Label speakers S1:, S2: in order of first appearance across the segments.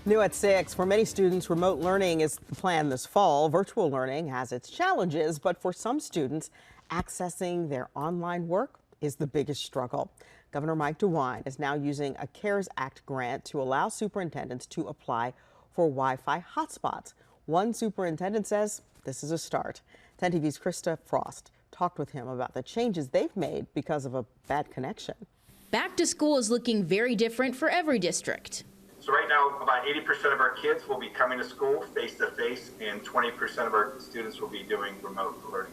S1: New at 6, for many students, remote learning is the plan this fall. Virtual learning has its challenges, but for some students, accessing their online work is the biggest struggle. Governor Mike DeWine is now using a CARES Act grant to allow superintendents to apply for Wi-Fi hotspots. One superintendent says this is a start. 10 TV's Krista Frost talked with him about the changes they've made because of a bad connection.
S2: Back to school is looking very different for every district.
S3: So right now, about 80% of our kids will be coming to school face-to-face, and 20% of our students will be doing remote learning.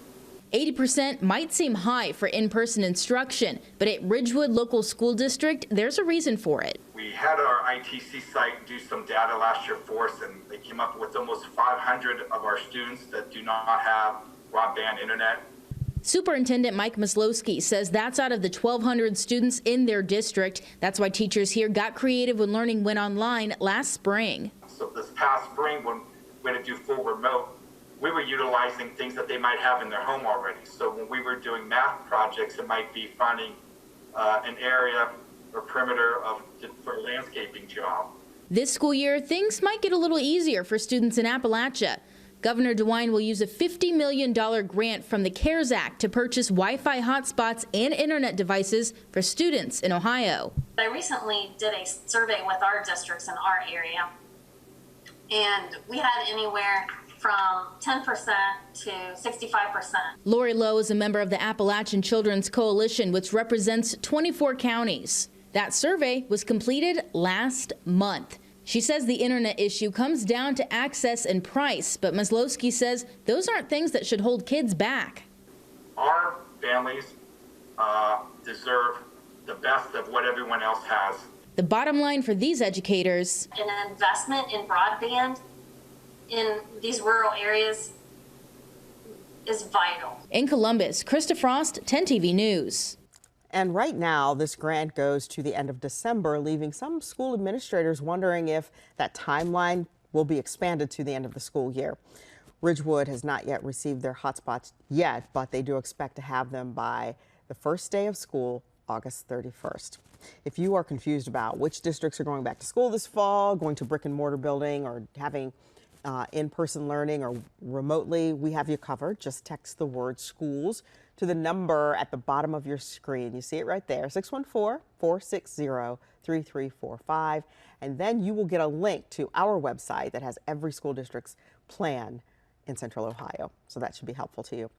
S2: 80% might seem high for in-person instruction, but at Ridgewood Local School District, there's a reason for it.
S3: We had our ITC site do some data last year for us, and they came up with almost 500 of our students that do not have broadband internet.
S2: Superintendent Mike Maslowski says that's out of the 1,200 students in their district. That's why teachers here got creative when learning went online last spring.
S3: So this past spring, when we had to do full remote, we were utilizing things that they might have in their home already. So when we were doing math projects, it might be finding an area or perimeter for a landscaping job.
S2: This school year, things might get a little easier for students in Appalachia. Governor DeWine will use a $50 million grant from the CARES Act to purchase Wi-Fi hotspots and internet devices for students in Ohio.
S4: I recently did a survey with our districts in our area, and we had anywhere from 10% to 65%.
S2: Lori Lowe is a member of the Appalachian Children's Coalition, which represents 24 counties. That survey was completed last month. She says the internet issue comes down to access and price, but Maslowski says those aren't things that should hold kids back.
S3: Our families deserve the best of what everyone else has.
S2: The bottom line for these educators:
S4: an investment in broadband in these rural areas is vital.
S2: In Columbus, Krista Frost, 10 TV News.
S1: And right now, this grant goes to the end of December, leaving some school administrators wondering if that timeline will be expanded to the end of the school year. Ridgewood has not yet received their hotspots yet, but they do expect to have them by the first day of school, August 31st. If you are confused about which districts are going back to school this fall, going to brick and mortar building, or having in-person learning or remotely, we have you covered. Just text the word schools to the number at the bottom of your screen. You see it right there, 614-460-3345. And then you will get a link to our website that has every school district's plan in Central Ohio. So that should be helpful to you.